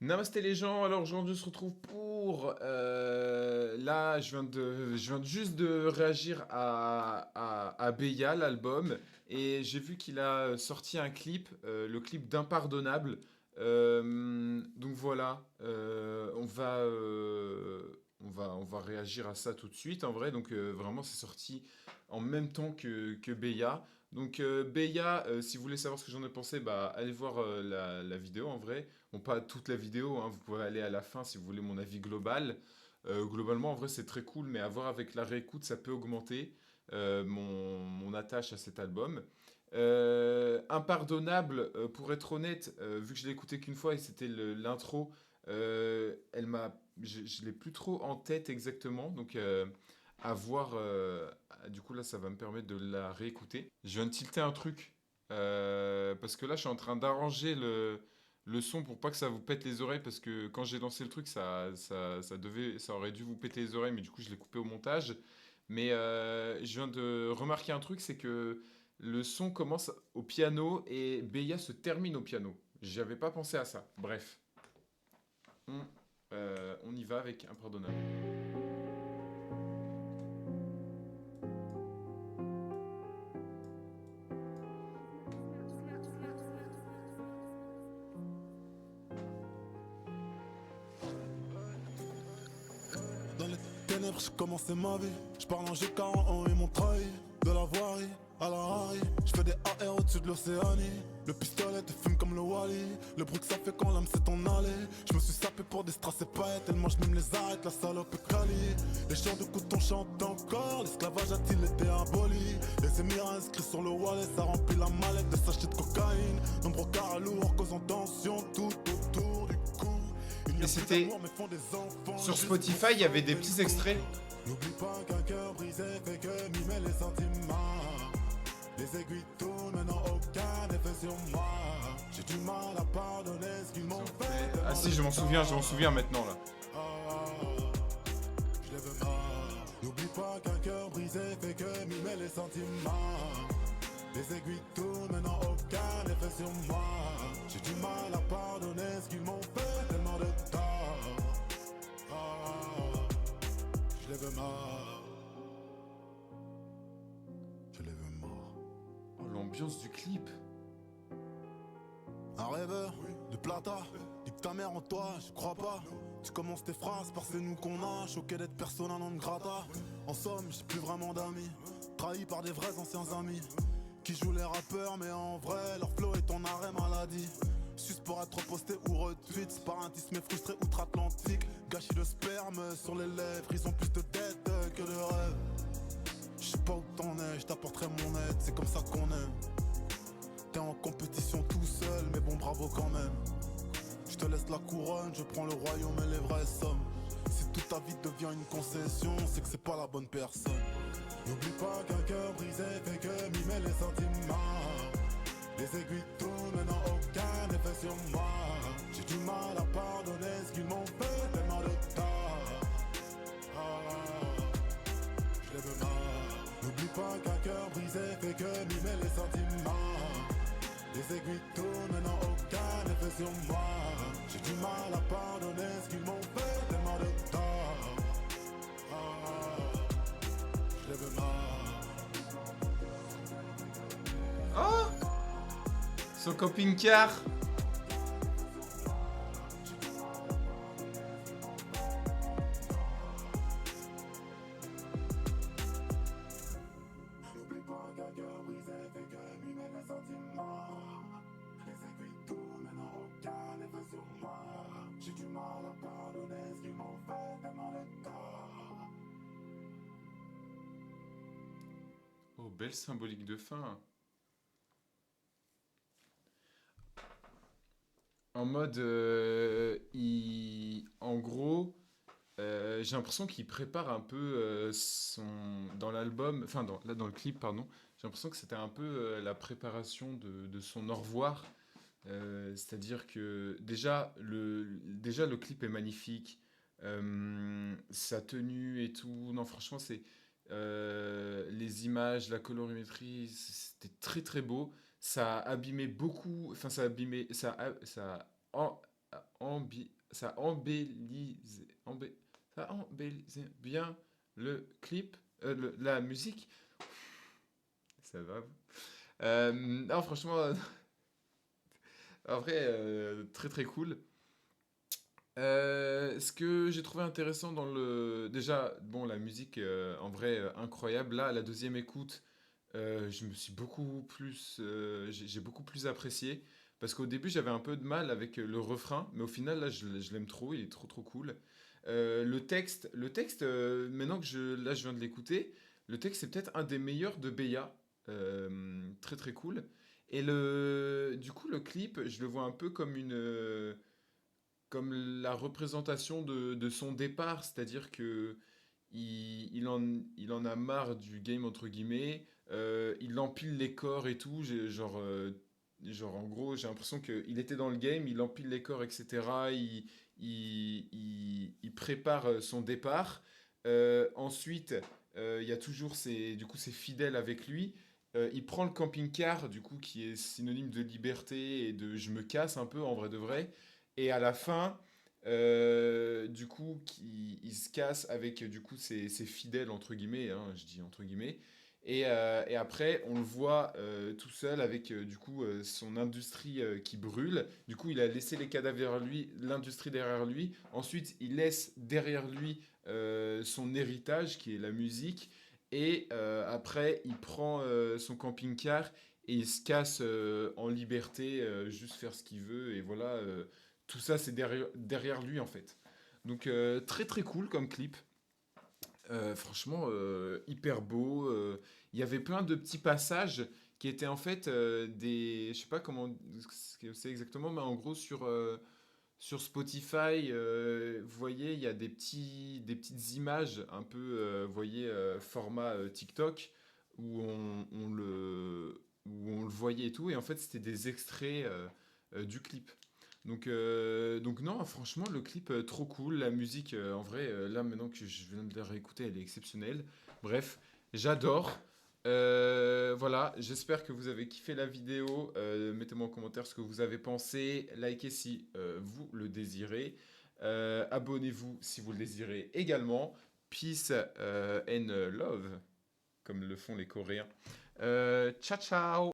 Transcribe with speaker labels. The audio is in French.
Speaker 1: Namasté les gens, alors aujourd'hui on se retrouve pour... là, je viens juste de réagir à Beya, l'album, et j'ai vu qu'il a sorti un clip, le clip d'Impardonnable. Donc voilà, on va réagir à ça tout de suite, en vrai. Donc vraiment, c'est sorti en même temps que Beya. Donc Beya, si vous voulez savoir ce que j'en ai pensé, bah allez voir la vidéo en vrai. Bon, pas toute la vidéo, hein, vous pouvez aller à la fin si vous voulez mon avis global. Globalement, en vrai, c'est très cool, mais à voir avec la réécoute, ça peut augmenter mon attache à cet album. Impardonnable, pour être honnête, vu que je l'ai écouté qu'une fois et c'était l'intro, je l'ai plus trop en tête exactement, donc à voir. Du coup, là, ça va me permettre de la réécouter. Je viens de tilter un truc parce que là, je suis en train d'arranger le son pour pas que ça vous pète les oreilles parce que quand j'ai lancé le truc, ça aurait dû vous péter les oreilles, mais du coup, je l'ai coupé au montage. Mais je viens de remarquer un truc, c'est que le son commence au piano et Beya se termine au piano. J'avais pas pensé à ça. Bref, on, on y va avec Impardonnable.
Speaker 2: Dans les ténèbres, j'ai commencé ma vie. Je parle en G40 et mon trahi. De la voirie à la Harry. Je fais des AR au-dessus de l'Océanie. Le pistolet te fume comme le Wally. Le bruit que ça fait quand l'âme s'est en allée. Je me suis sapé pour des strass et paillettes. Tellement je même les arrête, la salope est quali. Les chants de coton chantent encore. L'esclavage a-t-il été aboli? Les émirats inscrits sur le wallet. Ça remplit la mallette de sachets de cocaïne. Nombreux carats lourds causant tension tout autour du cou.
Speaker 1: Et c'était sur Spotify, il y avait des petits extraits.
Speaker 2: N'oublie pas qu'un cœur brisé fait que mimer les sentiments. Les aiguilles tournent, maintenant aucun effet sur moi. J'ai du mal à pardonner ce qu'ils m'ont fait.
Speaker 1: Ah si, je m'en souviens maintenant là.
Speaker 2: Je les veux mal. N'oublie pas qu'un cœur brisé fait que mimer les sentiments. Les aiguilles tournent, maintenant aucun effet sur moi. J'ai du mal à pardonner ce qu'ils m'ont fait. Tellement de tort. Je les veux morts. Je les veux morts.
Speaker 1: Oh, l'ambiance du clip.
Speaker 2: Un rêveur de plata, nique ta mère en toi, je crois pas. Tu commences tes phrases par c'est nous qu'on a, choqué d'être persona non grata. En somme, j'ai plus vraiment d'amis, trahi par des vrais anciens amis. Qui jouent les rappeurs, mais en vrai, leur flow est en arrêt maladie. Sus pour être posté ou retweet, sparatisme frustré outre-Atlantique. Gâchis de sperme sur les lèvres, ils ont plus de dettes que de rêves. Je sais pas où t'en es, je t'apporterai mon aide, c'est comme ça qu'on aime. T'es en compétition tout seul, mais bon bravo quand même. Je te laisse la couronne, je prends le royaume et les vraies sommes. Si toute ta vie devient une concession, c'est que c'est pas la bonne personne. N'oublie pas qu'un cœur brisé fait que mimer les sentiments. Les aiguilles tournent, maintenant aucun effet sur moi. J'ai du mal à pardonner ce qu'ils m'ont fait, tellement de tort. Je les veux mal. N'oublie pas qu'un cœur brisé fait que mimer les sentiments. Les aiguilles tournent, maintenant aucun effet sur moi. J'ai du mal à pardonner ce qu'ils m'ont fait, tellement de tort. Je les veux mal.
Speaker 1: Oh, son camping-car.
Speaker 2: N'oublie pas qu'un cœur brisé fait que mimer les sentiments. Les aiguilles tournent, maintenant aucun effet sur moi. J'ai du mal à pardonner ce qu'ils m'ont fait, tellement de tort.
Speaker 1: Oh, belle symbolique de fin. En mode, en gros, j'ai l'impression qu'il prépare un peu dans l'album, enfin là dans le clip, pardon. J'ai l'impression que c'était un peu la préparation de son au revoir. C'est-à-dire que déjà le clip est magnifique, sa tenue et tout. Non, franchement, c'est les images, la colorimétrie, c'était très très beau. Ça a abîmé beaucoup, enfin ça a abîmé, ça a ça ça embellise bien le clip, la musique. Ça va. Non, franchement, en vrai, très très cool. Ce que j'ai trouvé intéressant dans le... Déjà, bon, la musique, en vrai, incroyable. Là, à la deuxième écoute, je me suis beaucoup plus... j'ai beaucoup plus apprécié. Parce qu'au début, j'avais un peu de mal avec le refrain. Mais au final, là, je l'aime trop. Il est trop, trop cool. Le texte maintenant que là, je viens de l'écouter, le texte, c'est peut-être un des meilleurs de Beya. Très, très cool. Et du coup, le clip, je le vois un peu comme la représentation de son départ, c'est-à-dire que il en a marre du game entre guillemets, il empile les corps et tout, genre en gros j'ai l'impression qu'il était dans le game, il empile les corps etc. Il prépare son départ. Ensuite il y a toujours du coup ses fidèles avec lui. Il prend le camping-car du coup qui est synonyme de liberté et de je me casse un peu en vrai de vrai. Et à la fin, du coup, il se casse avec du coup ses fidèles entre guillemets, hein, je dis entre guillemets. Et après, on le voit tout seul avec du coup son industrie qui brûle. Du coup, il a laissé les cadavres derrière lui, l'industrie derrière lui. Ensuite, il laisse derrière lui son héritage qui est la musique. Et après, il prend son camping-car et il se casse en liberté, juste faire ce qu'il veut. Et voilà, tout ça, c'est derrière lui en fait. Donc très très cool comme clip. Franchement, hyper beau. Il y avait plein de petits passages qui étaient en fait des... Je sais pas comment ce que c'est exactement, mais en gros sur Spotify, vous voyez, il y a des petites images un peu, vous voyez, format TikTok, où on le voyait et tout. Et en fait, c'était des extraits du clip. Donc non, franchement, le clip, trop cool. La musique, en vrai, là, maintenant que je viens de la réécouter, elle est exceptionnelle. Bref, j'adore. Voilà, j'espère que vous avez kiffé la vidéo. Mettez-moi en commentaire ce que vous avez pensé. Likez si vous le désirez. Abonnez-vous si vous le désirez également. Peace and love, comme le font les Coréens. Ciao, ciao!